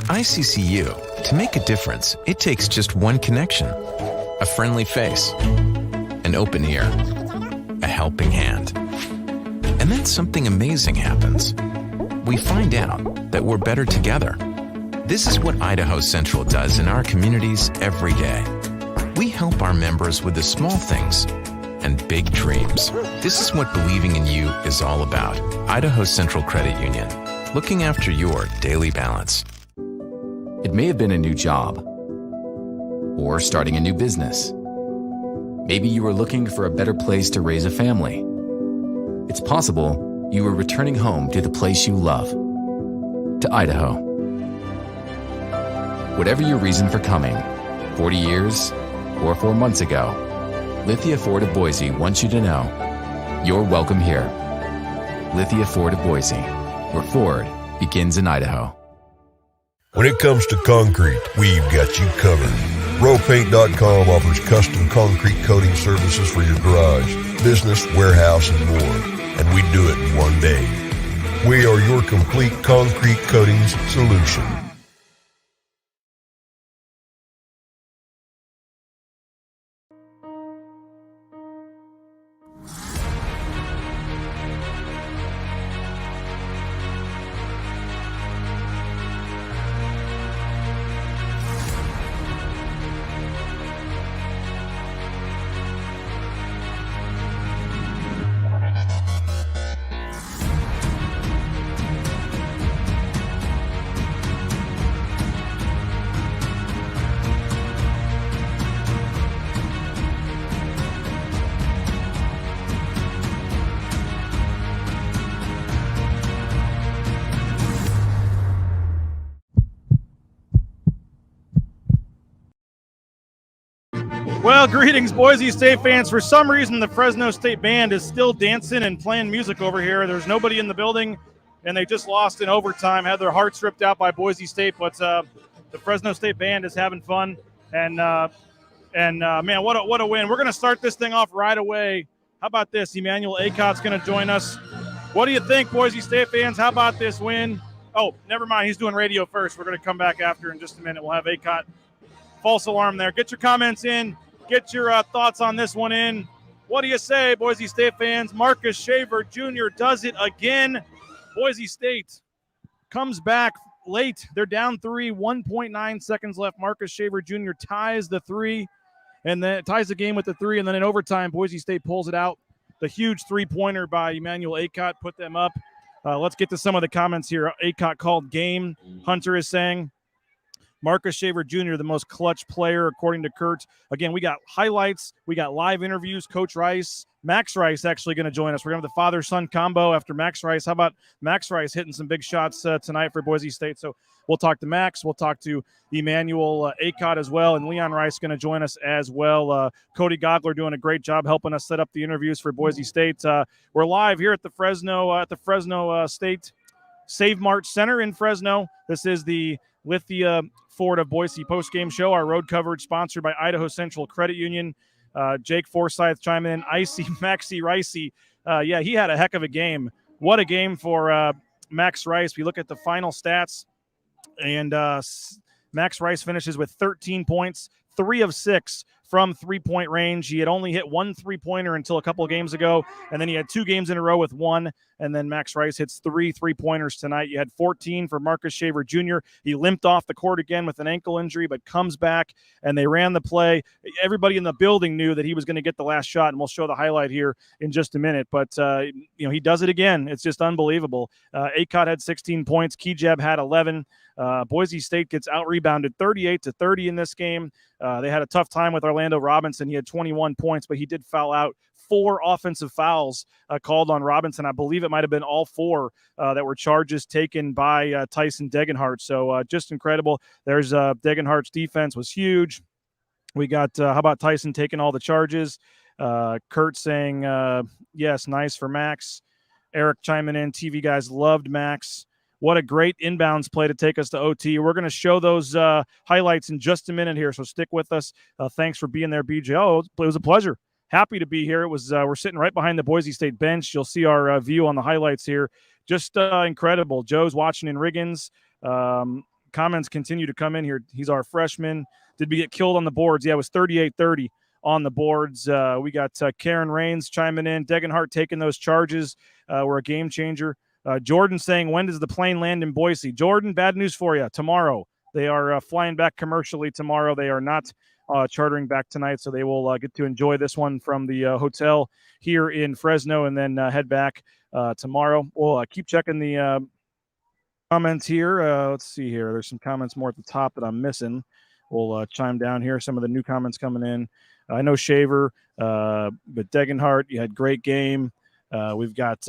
ICCU, to make a difference, it takes just one connection. A friendly face, an open ear, a helping hand. And then something amazing happens. We find out that we're better together. This is what Idaho Central does in our communities every day. We help our members with the small things and big dreams. This is what believing in you is all about. Idaho Central Credit Union, looking after your daily balance. It may have been a new job or starting a new business. Maybe you were looking for a better place to raise a family. It's possible you were returning home to the place you love, to Idaho. Whatever your reason for coming, 40 years or 4 months ago, Lithia Ford of Boise wants you to know you're welcome here. Lithia Ford of Boise, where Ford begins in Idaho. When it comes to concrete, we've got you covered. RowPaint.com offers custom concrete coating services for your garage, business, warehouse, and more. And we do it in one day. We are your complete concrete coatings solution. Well, greetings, Boise State fans. For some reason, the Fresno State band is still dancing and playing music over here. There's nobody in the building, and they just lost in overtime, had their hearts ripped out by Boise State. But the Fresno State band is having fun, and man, what a win. We're going to start this thing off right away. How about this? Emmanuel Acott's going to join us. What do you think, Boise State fans? How about this win? Oh, never mind. He's doing radio first. We're going to come back after in just a minute. We'll have Acott. False alarm there. Get your comments in. Get your thoughts on this one in. What do you say, Boise State fans? Marcus Shaver Jr. does it again. Boise State comes back late. They're down 3, 1.9 seconds left. Marcus Shaver Jr. ties the 3, and then ties the game with the 3, and then in overtime, Boise State pulls it out. The huge three-pointer by Emmanuel Acott put them up. Let's get to some of the comments here. Acott called game. Hunter is saying, Marcus Shaver Jr., the most clutch player, according to Kurt. Again, we got highlights. We got live interviews. Coach Rice, Max Rice actually going to join us. We're going to have the father-son combo after Max Rice. How about Max Rice hitting some big shots tonight for Boise State? So we'll talk to Max. We'll talk to Emmanuel Acott as well. And Leon Rice going to join us as well. Cody Gogler doing a great job helping us set up the interviews for Boise State. We're live here at the Fresno State Save Mart Center in Fresno. This is the Lithia Ford of Boise postgame show. Our road coverage sponsored by Idaho Central Credit Union. Jake Forsyth chiming in. Icy Maxi Ricey. Yeah, he had a heck of a game. What a game for Max Rice. We look at the final stats, and Max Rice finishes with 13 points, 3 of 6 from three-point range. He had only hit 1 3-pointer until a couple of games ago, and then he had 2 games in a row with 1, and then Max Rice hits 3 3-pointers tonight. You had 14 for Marcus Shaver Jr. He limped off the court again with an ankle injury, but comes back, and they ran the play. Everybody in the building knew that he was going to get the last shot, and we'll show the highlight here in just a minute. But, he does it again. It's just unbelievable. Acott had 16 points. Kejab had 11. Boise State gets out-rebounded 38-30 in this game. They had a tough time with Orlando Robinson. He had 21 points, but he did foul out. 4 offensive fouls called on Robinson. I believe it might have been all 4 that were charges taken by Tyson Degenhart. So just incredible. There's Degenhart's defense was huge. We got, how about Tyson taking all the charges? Kurt saying, yes, nice for Max. Eric chiming in, TV guys loved Max. What a great inbounds play to take us to OT. We're going to show those highlights in just a minute here, so stick with us. Thanks for being there, BJ. Oh, it was a pleasure. Happy to be here. It was. We're sitting right behind the Boise State bench. You'll see our view on the highlights here. Just incredible. Joe's watching in Riggins. comments continue to come in here. He's our freshman. Did we get killed on the boards? Yeah, it was 38-30 on the boards. We got Karen Rains chiming in. Degenhart taking those charges. We're a game changer. Jordan saying, when does the plane land in Boise? Jordan, bad news for you. Tomorrow. They are flying back commercially tomorrow. They are not chartering back tonight, so they will get to enjoy this one from the hotel here in Fresno and then head back tomorrow. We'll keep checking the comments here. Let's see here. There's some comments more at the top that I'm missing. We'll chime down here. Some of the new comments coming in. I know Shaver, but Degenhart, you had great game. We've got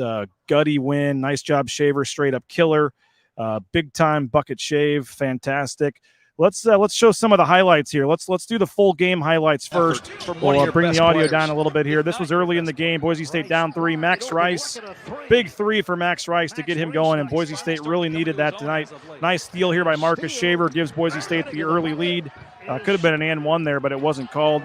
Gutty win. Nice job, Shaver. Straight up killer. Big time bucket shave. Fantastic. Let's show some of the highlights here. Let's do the full game highlights first. We'll bring the audio down a little bit here. This was early in the game. Boise State down 3. Max Rice, big 3 for Max Rice to get him going, and Boise State really needed that tonight. Nice steal here by Marcus Shaver, gives Boise State the early lead. Could have been an and one there, but it wasn't called.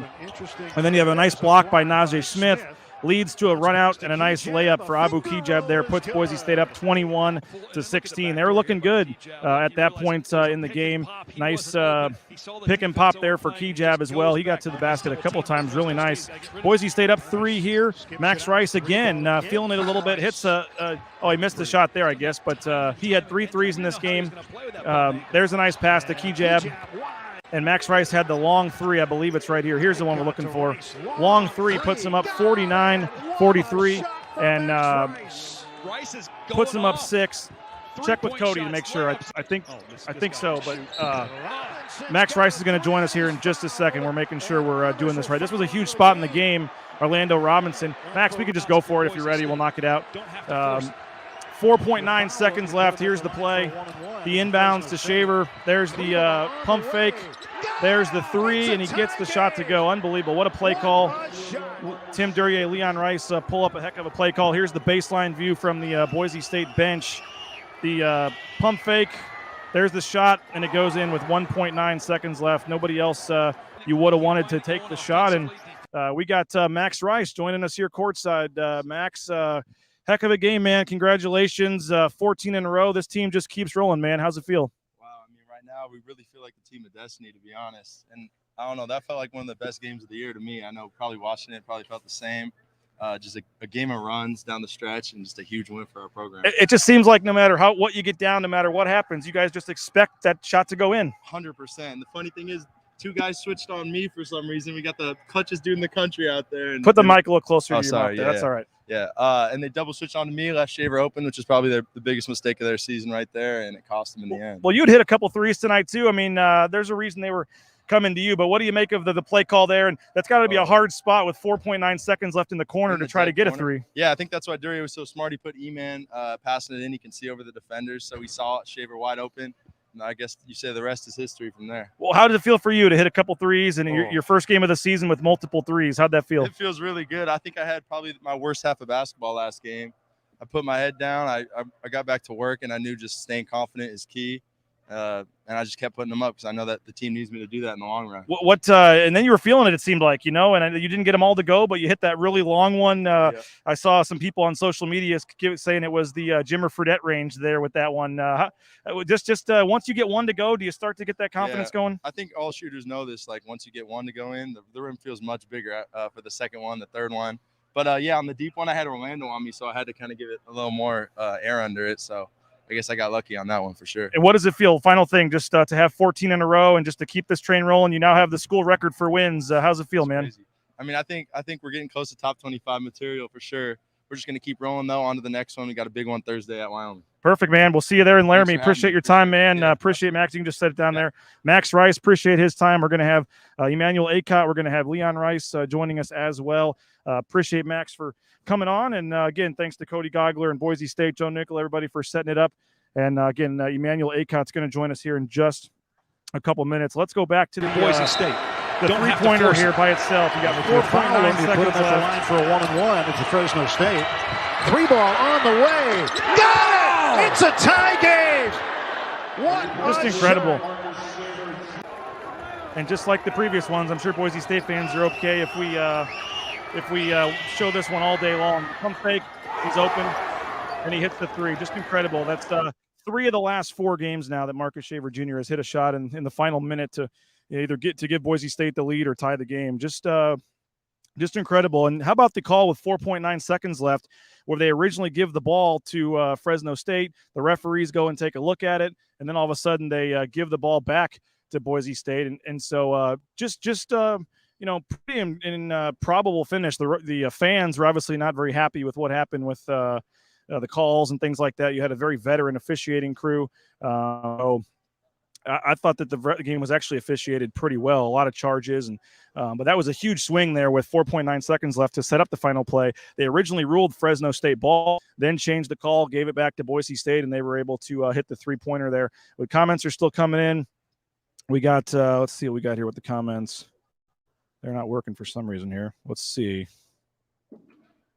And then you have a nice block by Najee Smith. Leads to a run out and a nice layup for Abu Kijab there. Puts Boise State up 21-16. They were looking good at that point in the game. Nice pick and pop there for Kijab as well. He got to the basket a couple times. Really nice. Boise State up 3 here. Max Rice again feeling it a little bit. Hits he missed the shot there, I guess. But he had 3 threes in this game. There's a nice pass to Kijab. And Max Rice had the long 3. I believe it's right here. Here's the one we're looking for. Long 3 puts him up 49-43 and puts him up 6. Check with Cody to make sure. I think so. But Max Rice is going to join us here in just a second. We're making sure we're doing this right. This was a huge spot in the game. Orlando Robinson. Max, we could just go for it if you're ready. We'll knock it out. 4.9 seconds left. Here's the play. He inbounds to Shaver. There's the pump fake. There's the 3, and he gets the shot to go. Unbelievable. What a play call. Tim Duryea, Leon Rice pull up a heck of a play call. Here's the baseline view from the Boise State bench. The pump fake. There's the shot, and it goes in with 1.9 seconds left. Nobody else you would have wanted to take the shot. And we got Max Rice joining us here courtside. Max, heck of a game, man. Congratulations. 14 in a row. This team just keeps rolling, man. How's it feel? Wow. I mean, right now we really feel like the team of destiny, to be honest. And I don't know, that felt like one of the best games of the year to me. I know probably watching it probably felt the same. Just a game of runs down the stretch and just a huge win for our program. It just seems like no matter what you get down, no matter what happens, you guys just expect that shot to go in. 100%. The funny thing is, 2 guys switched on me for some reason. We got the clutchest dude in the country out there. And put the mic a little closer to your sorry, mouth there. That's all right. Yeah, and they double switched onto me, left Shaver open, which is probably the biggest mistake of their season right there, and it cost them in the end. Well, you'd hit a couple threes tonight too. I mean, there's a reason they were coming to you, but what do you make of the play call there? And that's got to be a hard spot with 4.9 seconds left in the corner to try to get a 3. Yeah, I think that's why Duryea was so smart. He put E-Man passing it in. He can see over the defenders, so he saw Shaver wide open. And I guess you say the rest is history from there. Well, how did it feel for you to hit a couple threes and your first game of the season with multiple threes? How'd that feel? It feels really good. I think I had probably my worst half of basketball last game. I put my head down. I got back to work, and I knew just staying confident is key. And I just kept putting them up because I know that the team needs me to do that in the long run. And then you were feeling it, it seemed like, and you didn't get them all to go, but you hit that really long one. I saw some people on social media saying it was the Jimmer Fredette range there with that one. Once you get one to go, do you start to get that confidence going? I think all shooters know this. Like, once you get one to go in, the rim feels much bigger for the second one, the third one. But, on the deep one, I had Orlando on me, so I had to kind of give it a little more air under it. So I guess I got lucky on that one for sure. And what does it feel? Final thing, just to have 14 in a row and just to keep this train rolling. You now have the school record for wins. How's it feel, man? Crazy. I mean, I think we're getting close to top 25 material for sure. We're just going to keep rolling, though, on to the next one. We got a big one Thursday at Wyoming. Perfect, man. We'll see you there in Laramie. Appreciate your time, man. Appreciate Max. You can just set it down there. Max Rice, appreciate his time. We're going to have Emmanuel Acott. We're going to have Leon Rice joining us as well. Appreciate Max for coming on. And, again, thanks to Cody Gogler and Boise State, Joe Nickel, everybody for setting it up. And, again, Emmanuel Acott's going to join us here in just a couple minutes. Let's go back to the Boise State. The three-pointer here by itself. You got 4.9 seconds left. For a 1-and-1. It's a Fresno State. 3-ball on the way. Got it! It's a tie game. Just incredible. And just like the previous ones, I'm sure Boise State fans are okay if we show this one all day long. Pump fake, he's open, and he hits the 3. Just incredible. That's 3 of the last 4 games now that Marcus Shaver Jr. has hit a shot in the final minute to either give Boise State the lead or tie the game. Just incredible. And how about the call with 4.9 seconds left where they originally give the ball to Fresno State, the referees go and take a look at it, and then all of a sudden they give the ball back to Boise State. And so just pretty improbable finish. The fans were obviously not very happy with what happened with the calls and things like that. You had a very veteran officiating crew. I thought that the game was actually officiated pretty well. A lot of charges, but that was a huge swing there with 4.9 seconds left to set up the final play. They originally ruled Fresno State ball, then changed the call, gave it back to Boise State, and they were able to hit the 3-pointer there. The comments are still coming in. We got let's see what we got here with the comments. They're not working for some reason here. Let's see.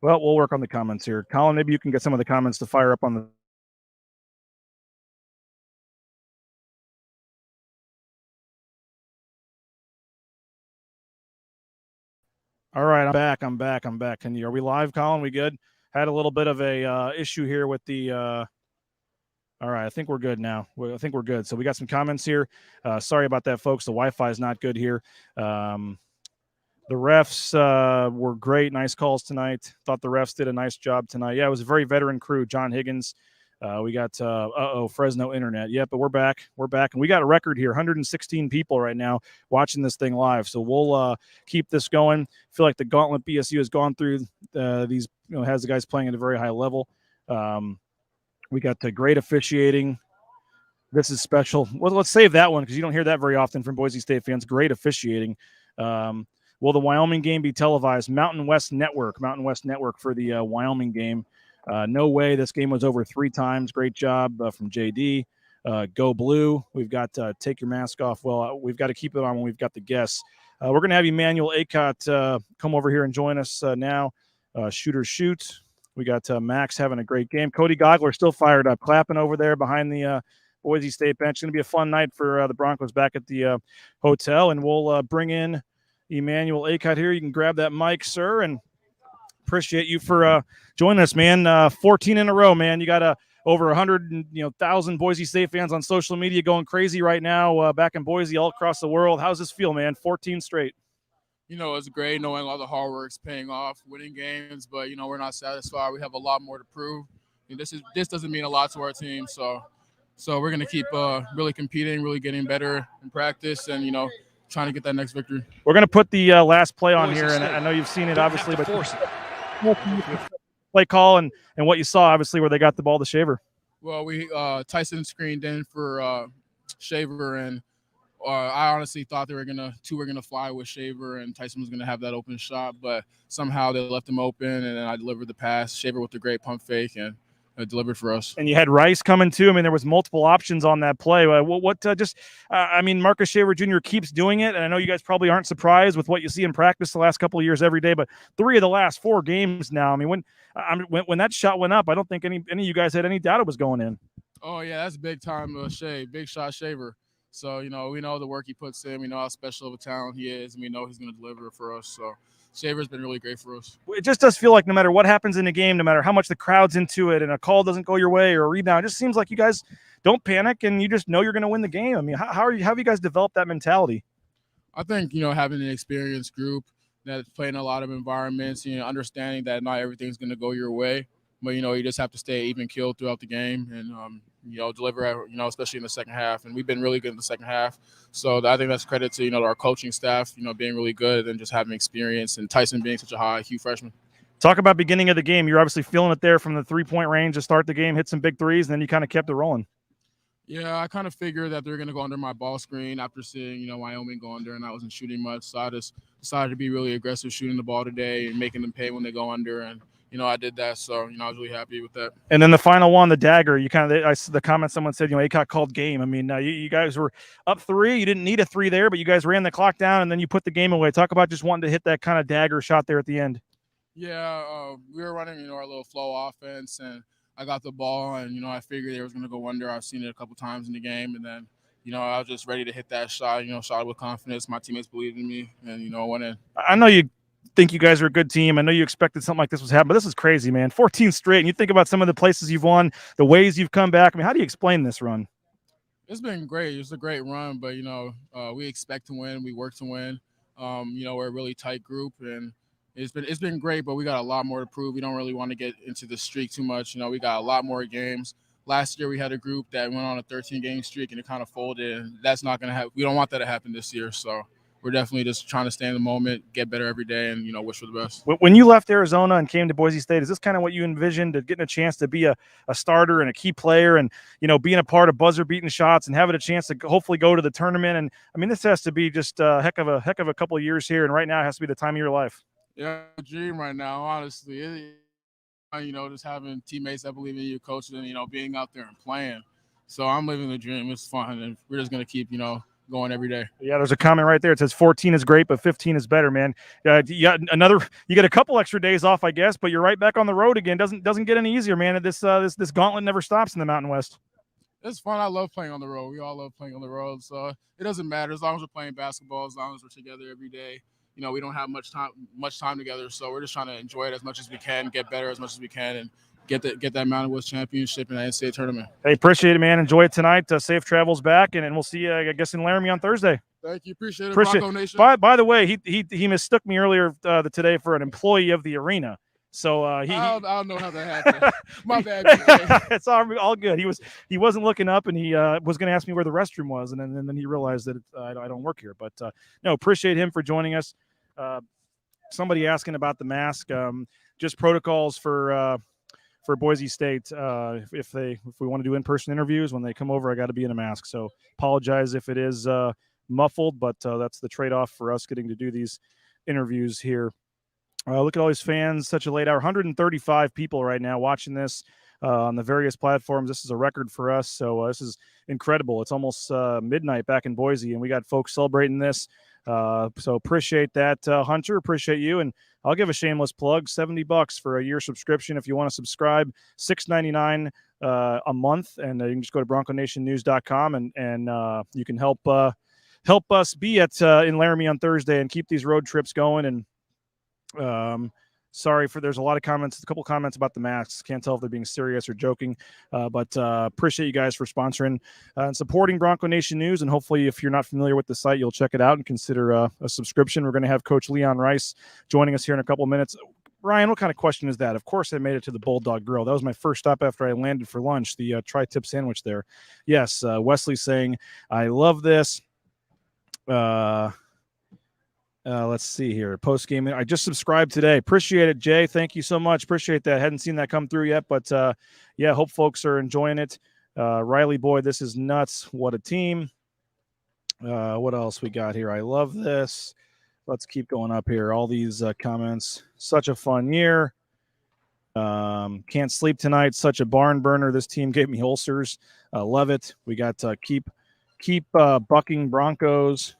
Well, we'll work on the comments here. Colin, maybe you can get some of the comments to fire up on the. All right, I'm back. Are we live, Colin? We good? Had a little bit of a issue here with the. All right, I think we're good now. I think we're good. So we got some comments here. Sorry about that, folks. The Wi-Fi is not good here. The refs were great. Nice calls tonight. Thought the refs did a nice job tonight. Yeah, it was a very veteran crew. John Higgins. We got Fresno Internet. Yeah, but we're back. And we got a record here. 116 people right now watching this thing live. So we'll keep this going. Feel like the gauntlet BSU has gone through these, has the guys playing at a very high level. We got the great officiating. This is special. Well, let's save that one because you don't hear that very often from Boise State fans. Great officiating. Will the Wyoming game be televised? Mountain West Network for the Wyoming game. No way. This game was over 3 times. Great job from JD. Go Blue. We've got take your mask off. Well, we've got to keep it on when we've got the guests. We're going to have Emmanuel Acott come over here and join us now. Shooter shoot. We got Max having a great game. Cody Gogler still fired up, clapping over there behind the Boise State bench. It's going to be a fun night for the Broncos back at the hotel, and we'll bring in Emmanuel Acott here. You can grab that mic, sir, and appreciate you for joining us, man. 14 in a row, man. You got over 100,000 Boise State fans on social media going crazy right now back in Boise, all across the world. How's this feel, man? 14 straight. It's great knowing all the hard work's paying off, winning games, but, we're not satisfied. We have a lot more to prove. This doesn't mean a lot to our team, so we're going to keep really competing, really getting better in practice and, trying to get that next victory. We're going to put the last play on here, and I know you've seen it, obviously, but play call and what you saw, obviously, where they got the ball to Shaver. Well, we Tyson screened in for Shaver, and I honestly thought two were gonna fly with Shaver, and Tyson was gonna have that open shot, but somehow they left him open, and then I delivered the pass. Shaver with the great pump fake, and it delivered for us. And you had Rice coming too. I mean, there was multiple options on that play. Marcus Shaver Jr. keeps doing it, and I know you guys probably aren't surprised with what you see in practice the last couple of years every day. But 3 of the last 4 games now. I mean, when that shot went up, I don't think any of you guys had any doubt it was going in. Oh yeah, that's big time, big shot Shaver. So, we know the work he puts in. We know how special of a talent he is, and we know he's going to deliver for us. So, Shaver's been really great for us. It just does feel like no matter what happens in the game, no matter how much the crowd's into it and a call doesn't go your way or a rebound, it just seems like you guys don't panic and you just know you're going to win the game. I mean, how have you guys developed that mentality? I think, having an experienced group that's playing a lot of environments, understanding that not everything's going to go your way. But, you just have to stay even keeled throughout the game and, deliver, especially in the second half. And we've been really good in the second half. So I think that's credit to, our coaching staff, being really good and just having experience and Tyson being such a high IQ freshman. Talk about beginning of the game. You're obviously feeling it there from the 3-point range to start the game, hit some big threes, and then you kind of kept it rolling. Yeah, I kind of figured that they're going to go under my ball screen after seeing, Wyoming go under, and I wasn't shooting much. So I just decided to be really aggressive shooting the ball today and making them pay when they go under. And I did that, so I was really happy with that. And then the final one, the dagger. The comment someone said, Acott called game. I mean, you guys were up 3. You didn't need a 3 there, but you guys ran the clock down and then you put the game away. Talk about just wanting to hit that kind of dagger shot there at the end. Yeah, we were running, our little flow offense, and I got the ball, and I figured they was going to go under. I've seen it a couple times in the game, and then I was just ready to hit that shot. Shot with confidence. My teammates believed in me, and went in. I know you think you guys are a good team. I know you expected something like this was happening, but this is crazy, man. 14 straight, and you think about some of the places you've won, the ways you've come back. I mean, how do you explain this run? It's been great. It's a great run, but we expect to win. We work to win. We're a really tight group, and it's been great. But we got a lot more to prove. We don't really want to get into the streak too much. We got a lot more games. Last year we had a group that went on a 13-game streak and it kind of folded. And that's not going to happen. We don't want that to happen this year. So we're definitely just trying to stay in the moment, get better every day, and wish for the best. When you left Arizona and came to Boise State, is this kind of what you envisioned, getting a chance to be a starter and a key player, and being a part of buzzer-beating shots and having a chance to hopefully go to the tournament? And I mean, this has to be just a heck of a couple of years here, and right now it has to be the time of your life. Yeah, dream right now, honestly. Just having teammates that believe in you, coaches, and being out there and playing. So I'm living the dream. It's fun, and we're just gonna keep going every day. Yeah, there's a comment right there. It says 14 is great, but 15 is better, man. You get a couple extra days off, I guess, but you're right back on the road again. Doesn't get any easier, man. This gauntlet never stops in the Mountain West. It's fun. I love playing on the road. We all love playing on the road, so it doesn't matter as long as we're playing basketball, as long as we're together every day. We don't have much time together, so we're just trying to enjoy it as much as we can, get better as much as we can, and get that Mountain West championship in the NCAA tournament. Hey, appreciate it, man. Enjoy it tonight. Safe travels back, and we'll see you, I guess, in Laramie on Thursday. Thank you. Appreciate it, Bronco Nation. By the way, he mistook me earlier today for an employee of the arena. So I don't know how that happened. My bad. It's all good. He wasn't looking up, and he was going to ask me where the restroom was, and then he realized that I don't work here. But no, appreciate him for joining us. Somebody asking about the mask, just protocols for Boise State. If we want to do in-person interviews, when they come over, I got to be in a mask. So apologize if it is muffled, but that's the trade-off for us getting to do these interviews here. Look at all these fans, such a late hour. 135 people right now watching this on the various platforms. This is a record for us, so this is incredible. It's almost midnight back in Boise, and we got folks celebrating this. So appreciate that, Hunter. Appreciate you, and I'll give a shameless plug: $70 for a year subscription if you want to subscribe. $6.99 a month, and you can just go to BroncoNationNews.com and you can help us be in Laramie on Thursday and keep these road trips going. And sorry for there's a couple comments about the masks. Can't tell if they're being serious or joking, but appreciate you guys for sponsoring and supporting Bronco Nation News. And hopefully, if you're not familiar with the site, you'll check it out and consider a subscription. We're going to have Coach Leon Rice joining us here in a couple of minutes. Ryan, what kind of question is that? Of course, I made it to the Bulldog Grill. That was my first stop after I landed for lunch, the tri-tip sandwich there. Yes, Wesley saying, I love this. Let's see here. Post-game. I just subscribed today. Appreciate it, Jay. Thank you so much. Appreciate that. Hadn't seen that come through yet, but yeah, hope folks are enjoying it. Riley Boy, this is nuts. What a team. What else we got here? I love this. Let's keep going up here. All these comments. Such a fun year. Can't sleep tonight. Such a barn burner. This team gave me ulcers. Love it. We got keep bucking Broncos.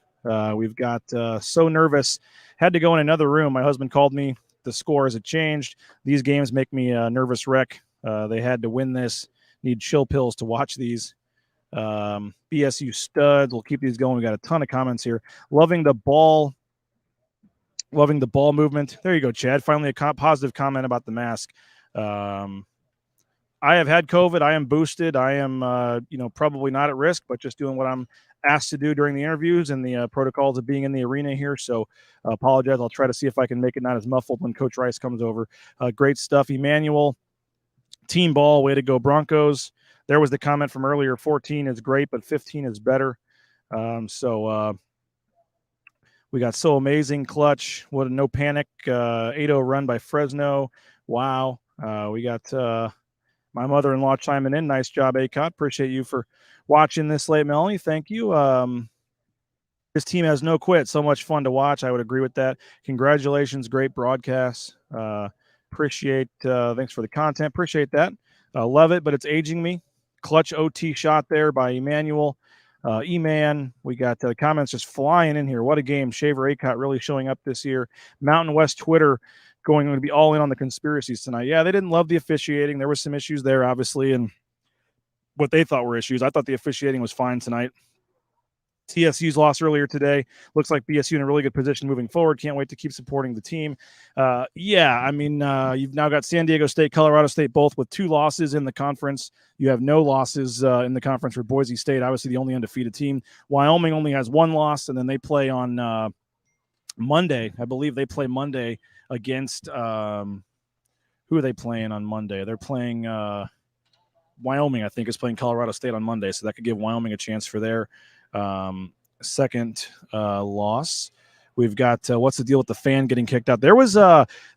We've got so nervous. Had to go in another room. My husband called me. The score has changed. These games make me a nervous wreck. They had to win this. Need chill pills to watch these. BSU stud. We'll keep these going. We got a ton of comments here. Loving the ball movement. There you go, Chad. Finally, a positive comment about the mask. I have had COVID. I am boosted. I am, probably not at risk, but just doing what I'm asked to do during the interviews and the protocols of being in the arena here. So apologize. I'll try to see if I can make it not as muffled when Coach Rice comes over. Great stuff. Emmanuel, team ball. Way to go, Broncos. There was the comment from earlier. 14 is great, but 15 is better. We got so amazing clutch. What a no panic 8-0 run by Fresno. Wow. We got my mother-in-law chiming in. Nice job, ACOT. Appreciate you for watching this late, Melanie. Thank you. This team has no quit. So much fun to watch. I would agree with that. Congratulations. Great broadcast. Appreciate thanks for the content. Appreciate that. Love it, but it's aging me. Clutch OT shot there by Emmanuel. E-Man, we got comments just flying in here. What a game. Shaver ACOT really showing up this year. Mountain West Twitter going to be all in on the conspiracies tonight. Yeah, they didn't love the officiating. There were some issues there, obviously, and what they thought were issues. I thought the officiating was fine tonight. TSU's loss earlier today. Looks like BSU in a really good position moving forward. Can't wait to keep supporting the team. You've now got San Diego State, Colorado State, both with 2 losses in the conference. You have no losses in the conference for Boise State, obviously the only undefeated team. Wyoming only has 1 loss, and then they play on Monday. I believe they play Monday against who are they playing on Monday? They're playing Wyoming, I think, is playing Colorado State on Monday, so that could give Wyoming a chance for their second loss. We've got what's the deal with the fan getting kicked out? There was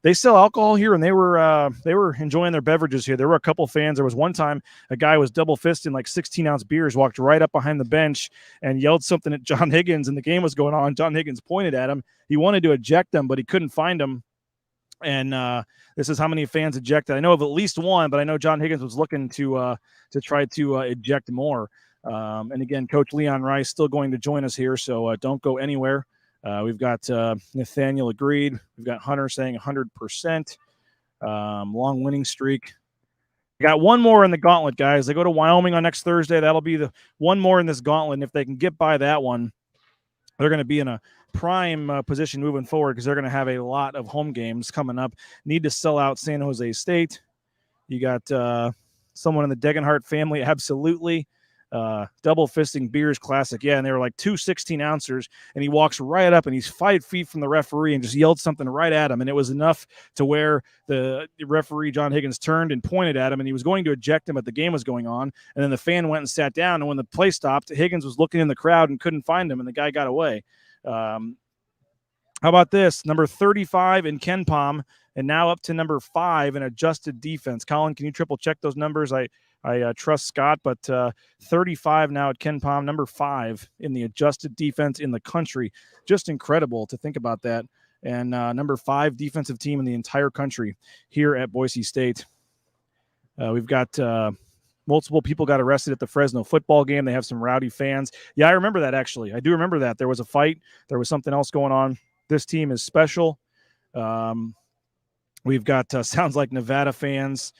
they sell alcohol here, and they were enjoying their beverages here. There were a couple fans. There was one time a guy was double fisting like 16-ounce beers, walked right up behind the bench and yelled something at John Higgins, and the game was going on. John Higgins pointed at him. He wanted to eject him, but he couldn't find him. And this is how many fans ejected. I know of at least one, but I know John Higgins was looking to try to eject more. And again, Coach Leon Rice still going to join us here, so don't go anywhere. We've got Nathaniel agreed. We've got Hunter saying 100%. Long winning streak. We got one more in the gauntlet, guys. They go to Wyoming on next Thursday. That'll be the one more in this gauntlet. And if they can get by that one, they're going to be in a prime position moving forward because they're going to have a lot of home games coming up. Need to sell out San Jose State. You got someone in the Degenhart family, absolutely. Double fisting beers classic. Yeah, and they were like 2 16-ouncers, and he walks right up and he's 5 feet from the referee and just yelled something right at him, and it was enough to where the referee John Higgins turned and pointed at him, and he was going to eject him, but the game was going on, and then the fan went and sat down, and when the play stopped, Higgins was looking in the crowd and couldn't find him, and the guy got away. How about this? Number 35 in Ken Palm, and now up to number 5 in adjusted defense. Colin, can you triple check those numbers? I trust Scott, but 35 now at Ken Palm, number 5 in the adjusted defense in the country. Just incredible to think about that. And number 5 defensive team in the entire country here at Boise State. We've got multiple people got arrested at the Fresno football game. They have some rowdy fans. Yeah, I remember that, actually. I do remember that. There was a fight. There was something else going on. This team is special. We've got sounds like Nevada fans.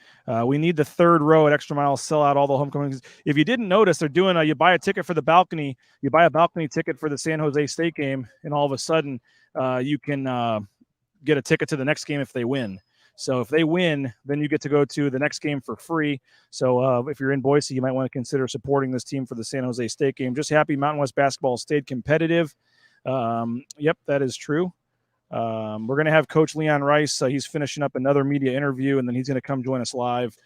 We need the third row at Extra Mile, sell out all the homecomings. If you didn't notice, they're doing you buy a ticket for the balcony, you buy a balcony ticket for the San Jose State game, and all of a sudden you can get a ticket to the next game if they win. So if they win, then you get to go to the next game for free. So if you're in Boise, you might want to consider supporting this team for the San Jose State game. Just happy Mountain West basketball stayed competitive. Yep, that is true. We're going to have Coach Leon Rice. He's finishing up another media interview, and then he's going to come join us live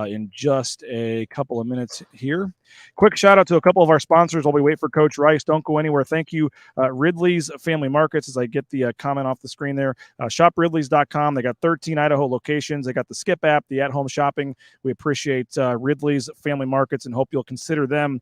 in just a couple of minutes here. Quick shout out to a couple of our sponsors while we wait for Coach Rice. Don't go anywhere. Thank you, Ridley's Family Markets, as I get the comment off the screen there. ShopRidleys.com. They got 13 Idaho locations. They got the Skip app, the at-home shopping. We appreciate Ridley's Family Markets and hope you'll consider them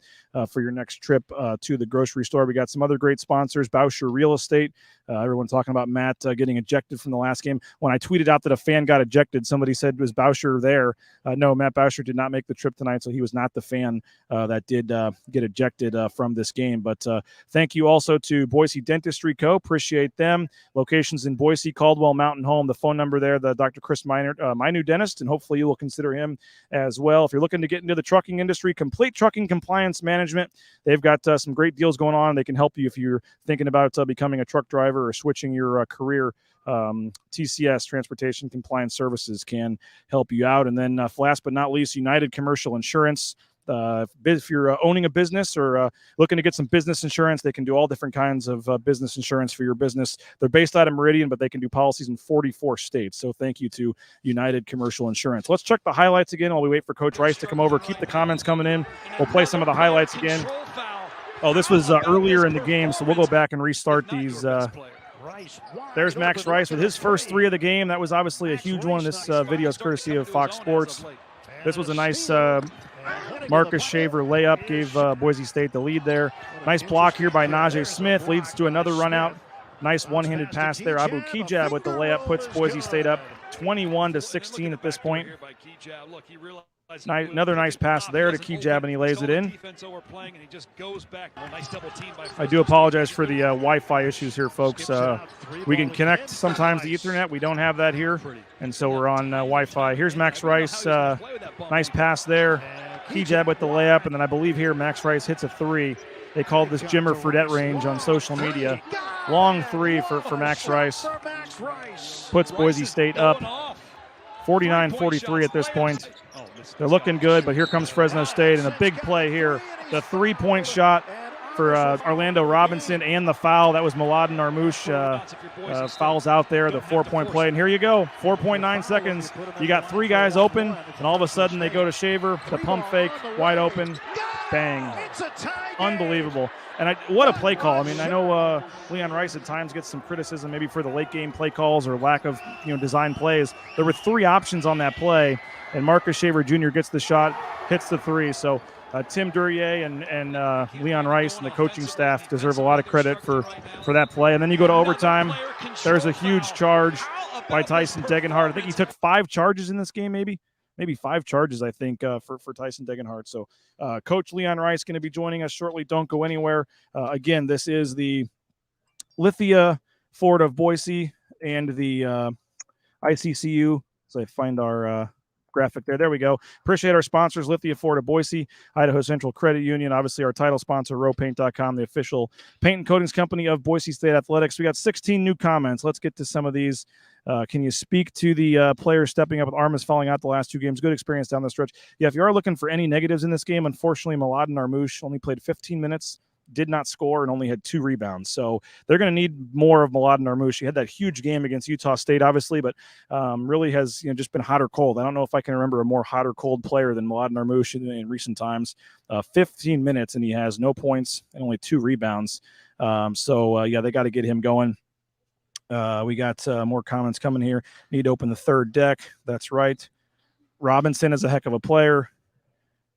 for your next trip to the grocery store. We got some other great sponsors, Bauscher Real Estate. Everyone talking about Matt getting ejected from the last game. When I tweeted out that a fan got ejected, somebody said, was Bauscher there? No, Matt Bauscher did not make the trip tonight, so he was not the fan that did get ejected from this game. But thank you also to Boise Dentistry Co. Appreciate them. Locations in Boise, Caldwell Mountain Home. The phone number there, the Dr. Chris Minor, my new dentist, and hopefully you will consider him as well. If you're looking to get into the trucking industry, Complete Trucking Compliance Management. They've got some great deals going on. They can help you if you're thinking about becoming a truck driver or switching your career. TCS, Transportation Compliance Services, can help you out. And then last but not least, United Commercial Insurance. If you're owning a business or looking to get some business insurance, they can do all different kinds of business insurance for your business. They're based out of Meridian, but they can do policies in 44 states. So thank you to United Commercial Insurance. Let's check the highlights again while we wait for Coach Rice to come over. Keep the comments coming in. We'll play some of the highlights again. Oh, this was earlier in the game, so we'll go back and restart these. There's Max Rice with his first 3 of the game. That was obviously a huge one. This video is courtesy of Fox Sports. This was a nice Marcus Shaver layup, gave Boise State the lead there. Nice block here by Najee Smith, leads to another run out. Nice one-handed pass there. Abu Kijab with the layup puts Boise State up 21-16 at this point. Another nice pass there to Kijab, and he lays it in. I do apologize for the Wi-Fi issues here, folks. We can connect sometimes to Ethernet. We don't have that here, and so we're on Wi-Fi. Here's Max Rice. Nice pass there. Kijab with the layup, and then I believe here Max Rice hits a 3. They called this Jimmer Fredette range on social media. Long three for Max Rice. Puts Boise State up 49-43 at this point. They're looking good, but here comes Fresno State, and a big play here. The three-point shot for Orlando Robinson and the foul. That was Mladen Armouche. Fouls out there, the 4-point play. And here you go, 4.9 seconds. You got three guys open, and all of a sudden they go to Shaver, the pump fake, wide open, bang. Unbelievable. And what a play call. I mean, I know Leon Rice at times gets some criticism maybe for the late-game play calls or lack of design plays. There were three options on that play, and Marcus Shaver Jr. gets the shot, hits the three. So Tim Duryea and Leon Rice and the coaching staff deserve a lot of credit for that play. And then you go to overtime. There's a huge charge by Tyson Degenhardt. I think he took 5 charges in this game, maybe 5 charges, I think, for Tyson Degenhardt. So Coach Leon Rice going to be joining us shortly. Don't go anywhere. Again, this is the Lithia Ford of Boise and the ICCU. So I find our graphic there. There we go. Appreciate our sponsors, Lithia Ford of Boise, Idaho Central Credit Union, obviously our title sponsor, rowpaint.com, the official paint and coatings company of Boise State Athletics. We got 16 new comments. Let's get to some of these. Can you speak to the players stepping up with Armas falling out the last 2 games? Good experience down the stretch. Yeah, if you are looking for any negatives in this game, unfortunately, Mladen Armouche only played 15 minutes, did not score, and only had 2 rebounds. So they're going to need more of Mladen Armouche. He had that huge game against Utah State, obviously, but really has just been hot or cold. I don't know if I can remember a more hot or cold player than Mladen Armouche in recent times. 15 minutes, and he has no points and only 2 rebounds. Yeah, they got to get him going. We got more comments coming here. Need to open the third deck. That's right. Robinson is a heck of a player.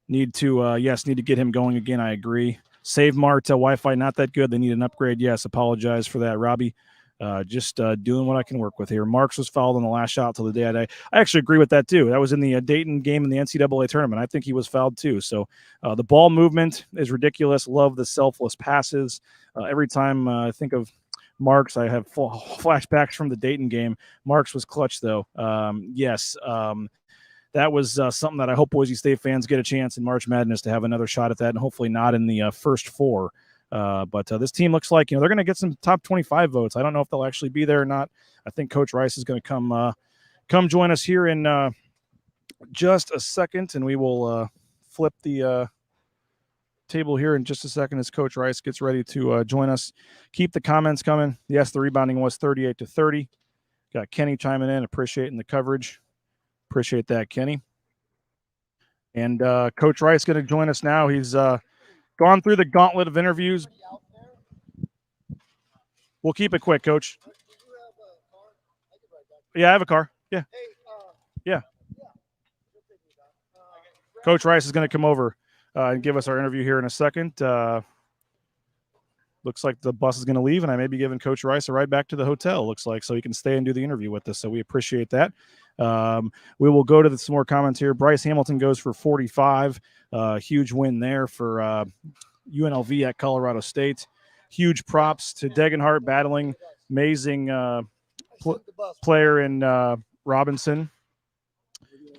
Need to get him going again. I agree. Save Mart Wi-Fi not that good. They need an upgrade. Yes, apologize for that, Robbie. Just doing what I can work with here. Marks was fouled on the last shot till the day I actually agree with that too. That was in the Dayton game in the NCAA tournament. I think he was fouled too. So the ball movement is ridiculous. Love the selfless passes. Every time I think of Marks, I have flashbacks from the Dayton game. Marks was clutch though. That was something that I hope Boise State fans get a chance in March Madness to have another shot at that, and hopefully not in the first 4. But this team looks like they're going to get some top 25 votes. I don't know if they'll actually be there or not. I think Coach Rice is going to come join us here in just a second, and we will flip the table here in just a second as Coach Rice gets ready to join us. Keep the comments coming. Yes, the rebounding was 38-30. Got Kenny chiming in, appreciating the coverage. Appreciate that, Kenny. And Coach Rice going to join us now. He's gone through the gauntlet of interviews. We'll keep it quick, Coach. Yeah, I have a car. Yeah. Yeah. Coach Rice is going to come over and give us our interview here in a second. Looks like the bus is going to leave, and I may be giving Coach Rice a ride back to the hotel, looks like, so he can stay and do the interview with us. So we appreciate that. We will go to some more comments here. Bryce Hamilton goes for 45. Huge win there for UNLV at Colorado State. Huge props to Degenhardt battling amazing player in Robinson.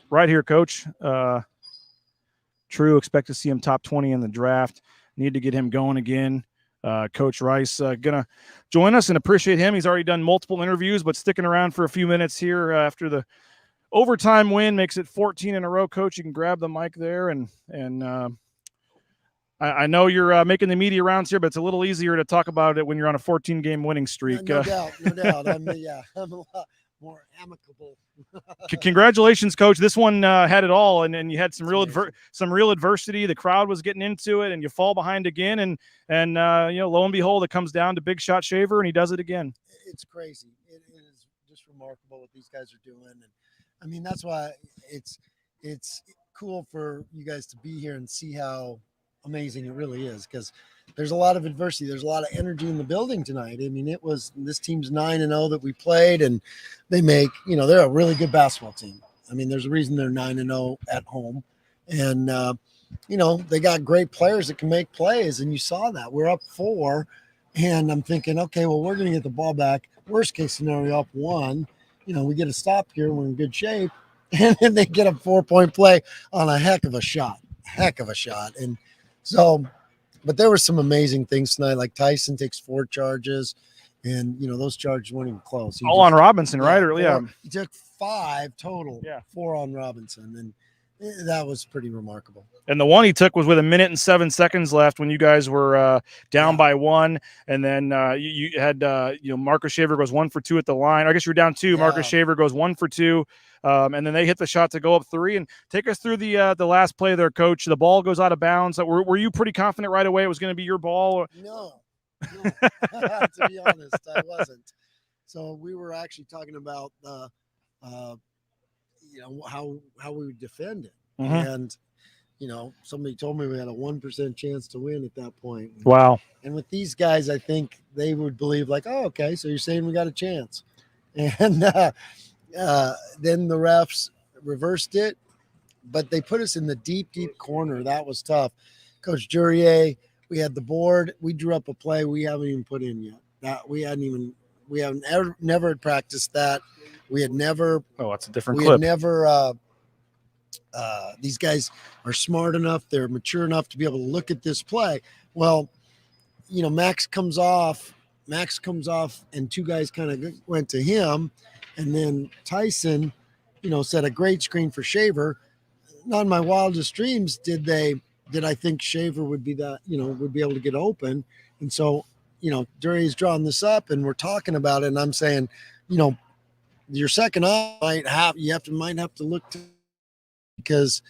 Right here, Coach. True, expect to see him top 20 in the draft. Need to get him going again. Coach Rice going to join us, and appreciate him. He's already done multiple interviews, but sticking around for a few minutes here after the overtime win makes it 14 in a row. Coach, you can grab the mic there, and I know you're making the media rounds here, but it's a little easier to talk about it when you're on a 14-game winning streak. No doubt. I'm a lot more amicable. Congratulations, Coach. This one had it all, and you had some real adversity. The crowd was getting into it, and you fall behind again, and lo and behold, it comes down to Big Shot Shaver, and he does it again. It's crazy. It is just remarkable what these guys are doing, and I mean that's why it's cool for you guys to be here and see how amazing it really is, because there's a lot of adversity. There's a lot of energy in the building tonight. I mean, this team's 9-0 that we played, and they make, they're a really good basketball team. I mean, there's a reason they're 9-0 at home, and they got great players that can make plays, and you saw that. We're up 4, and I'm thinking, okay, well, we're going to get the ball back. Worst case scenario, up 1. We get a stop here. We're in good shape, and then they get a 4-point play on a heck of a shot. And so But there were some amazing things tonight. Like Tyson takes 4 charges, and those charges weren't even close. All on Robinson, right? Or he took 5 total. Yeah, 4 on Robinson, and that was pretty remarkable. And the one he took was with 1 minute and 7 seconds left when you guys were down by 1. And then you had, Marcus Shaver goes 1 for 2 at the line. I guess you were down 2. Yeah. Marcus Shaver goes 1 for 2. And then they hit the shot to go up 3. And take us through the last play there, Coach. The ball goes out of bounds. Were you pretty confident right away it was going to be your ball? No. To be honest, I wasn't. So we were actually talking about how we would defend it. Mm-hmm. And somebody told me we had a 1% chance to win at that point. Wow. And with these guys, I think they would believe like, oh, okay, so you're saying we got a chance. And then the refs reversed it, but they put us in the deep corner. That was tough. Coach Jurier, we had the board. We drew up a play we haven't even put in yet. That we haven't never practiced that. We had never. Oh, that's a different clip. We had never. These guys are smart enough. They're mature enough to be able to look at this play. Well, Max comes off, and 2 guys kind of went to him, and then Tyson, set a great screen for Shaver. Not in my wildest dreams did I think Shaver would be that, would be able to get open. And so, Duray's drawing this up and we're talking about it. And I'm saying, your second off might have to look to, because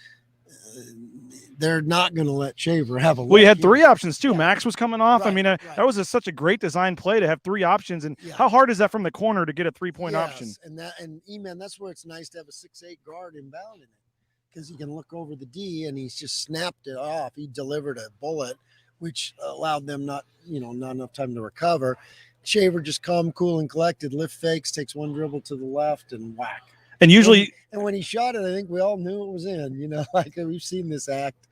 they're not going to let Shaver have a look. Well, you had 3 options too. Yeah. Max was coming off. Right, that was such a great design play to have 3 options. And how hard is that from the corner to get a 3-point option? And E-Man, that's where it's nice to have a 6'8" guard inbound in it, because he can look over the D and he's just snapped it off. He delivered a bullet, which allowed them not enough time to recover. Shaver just calm, cool, and collected, lift fakes, takes 1 dribble to the left and whack. And usually, and when he shot it, I think we all knew it was in. Like we've seen this act.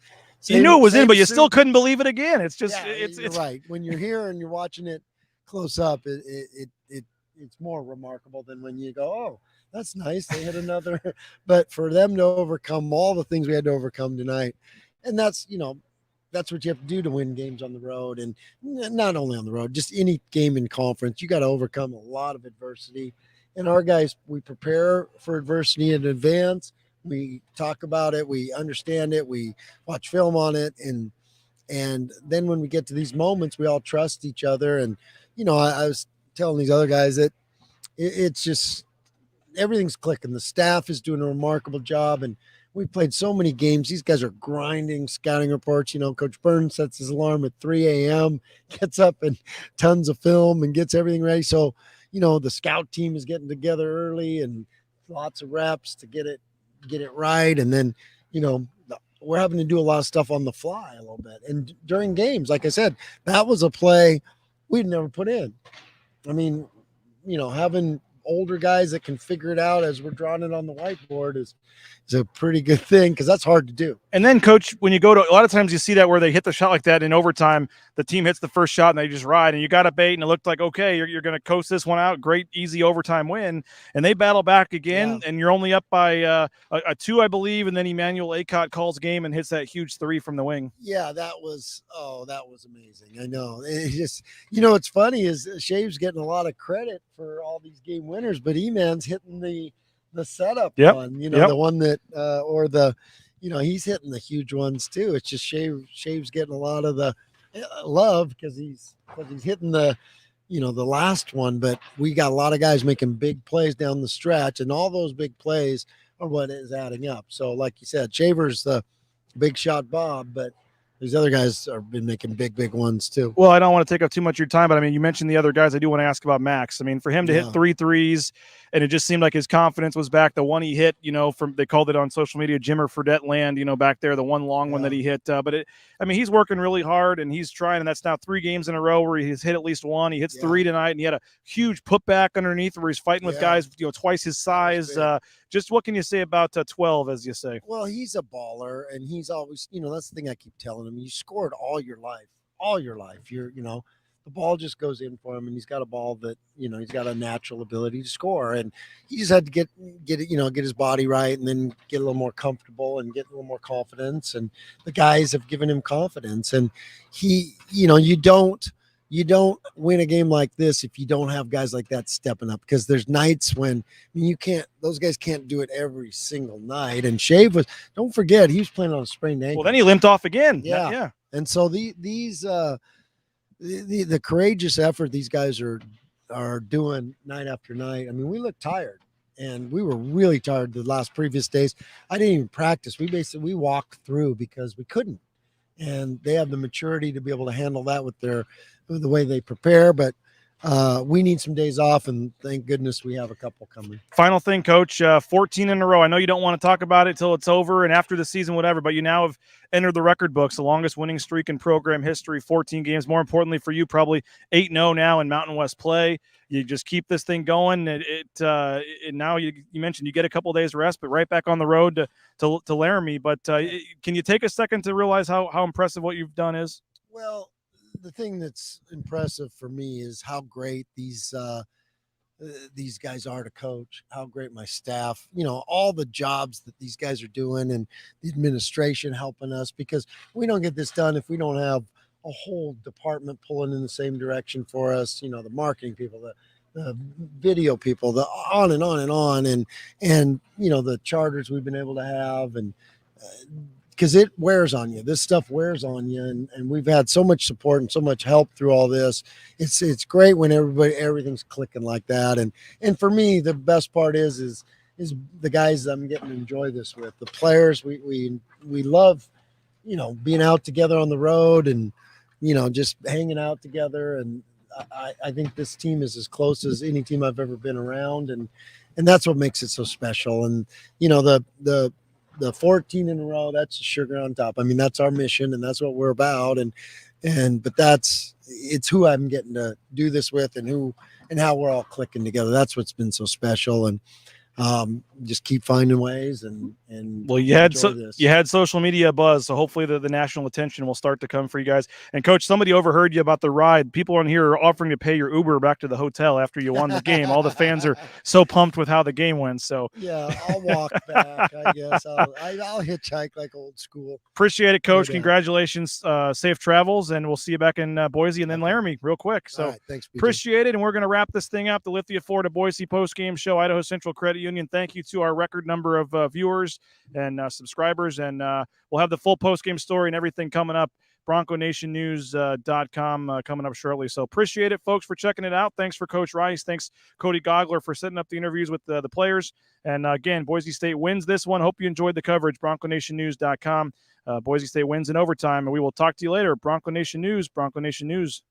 You knew it was in, but you still couldn't believe it again. It's just, it's right. When you're here and you're watching it close up, it's more remarkable than when you go, oh, that's nice. They hit another. But for them to overcome all the things we had to overcome tonight, and that's what you have to do to win games on the road, and not only on the road, just any game in conference. You got to overcome a lot of adversity. And our guys, we prepare for adversity in advance. We talk about it. We understand it. We watch film on it. And then when we get to these moments, we all trust each other. And, I was telling these other guys that it's just everything's clicking. The staff is doing a remarkable job. And we played so many games. These guys are grinding scouting reports. Coach Burns sets his alarm at 3 a.m., gets up and tons of film and gets everything ready. So, the scout team is getting together early and lots of reps to get it right. And then, we're having to do a lot of stuff on the fly a little bit. And during games, like I said, that was a play we'd never put in. I mean, having older guys that can figure it out as we're drawing it on the whiteboard is a pretty good thing, because that's hard to do. And then, Coach, when you go to, a lot of times you see that where they hit the shot like that in overtime, the team hits the first shot and they just ride, and you got a bait and it looked like, okay, you're going to coast this one out. Great, easy overtime win. And they battle back again, and you're only up by a 2, I believe. And then Emmanuel Acott calls game and hits that huge 3 from the wing. Yeah, that was amazing. I know. It just, what's funny is Shave's getting a lot of credit for all these game winners, but E-Man's hitting the setup one, the one that, he's hitting the huge ones too. It's just Shave's getting a lot of the love because he's hitting the last one, but we got a lot of guys making big plays down the stretch, and all those big plays are what is adding up. So like you said, Shaver's the big shot Bob, but these other guys have been making big ones too. Well, I don't want to take up too much of your time, but I mean, you mentioned the other guys. I do want to ask about Max. I mean, for him to hit 3 threes, and it just seemed like his confidence was back. The one he hit, they called it on social media, Jimmer Fredette land, back there, the one long one that he hit. But he's working really hard and he's trying, and that's now 3 games in a row where he's hit at least one. He hits 3 tonight, and he had a huge putback underneath where he's fighting with guys, twice his size. Just what can you say about 12, as you say? Well, he's a baller, and he's always, that's the thing I keep telling him. You scored all your life. You're, the ball just goes in for him, and he's got a ball that, he's got a natural ability to score, and he just had to get his body right, and then get a little more comfortable and get a little more confidence. And the guys have given him confidence, and you don't win a game like this if you don't have guys like that stepping up, because there's nights when those guys can't do it every single night. And Shave don't forget, he was playing on a sprained ankle. Well, then he limped off again. Yeah. And so the courageous effort these guys are doing night after night. I mean, we look tired, and we were really tired the previous days. I didn't even practice. We walked through because we couldn't. And they have the maturity to be able to handle that with the way they prepare. But we need some days off, and thank goodness we have a couple coming. Final thing, Coach, 14 in a row. I know you don't want to talk about it till it's over and after the season, whatever, but you now have entered the record books, the longest winning streak in program history, 14 games. More importantly for you, probably 8-0 now in Mountain West play. You just keep this thing going. And now you mentioned you get a couple of days rest, but right back on the road to Laramie. But can you take a second to realize how impressive what you've done is? Well, the thing that's impressive for me is how great these guys are to coach, how great my staff, all the jobs that these guys are doing, and the administration helping us, because we don't get this done if we don't have a whole department pulling in the same direction for us. The marketing people, the video people, the on and on and on. And the charters we've been able to have, and because it wears on you. This stuff wears on you, and we've had so much support and so much help through all this. It's great when everything's clicking like that. And for me, the best part is the guys I'm getting to enjoy this with. The players, we love, being out together on the road, and just hanging out together. And I think this team is as close as any team I've ever been around, and that's what makes it so special. And the 14 in a row, that's sugar on top. I mean, that's our mission, and that's what we're about. But it's who I'm getting to do this with, and how we're all clicking together. That's what's been so special. And just keep finding ways and well, you had social media buzz, so hopefully the national attention will start to come for you guys. And Coach, somebody overheard you about the ride. People on here are offering to pay your Uber back to the hotel after you won the game. All the fans are so pumped with how the game went. So yeah, I'll walk back. I guess I'll hitchhike like old school. Appreciate it, Coach. Congratulations, safe travels, and we'll see you back in Boise and then Laramie real quick. So right, thanks, BJ. Appreciate it, and we're going to wrap this thing up. The Lithia Florida Boise postgame show, Idaho Central Credit Union. Thank you to our record number of viewers and subscribers, and we'll have the full postgame story and everything coming up. BroncoNationNews.com coming up shortly. So appreciate it, folks, for checking it out. Thanks for Coach Rice. Thanks, Cody Gogler, for setting up the interviews with the players. And again, Boise State wins this one. Hope you enjoyed the coverage. BroncoNationNews.com. Boise State wins in overtime, and we will talk to you later. Bronco Nation News, Bronco Nation News.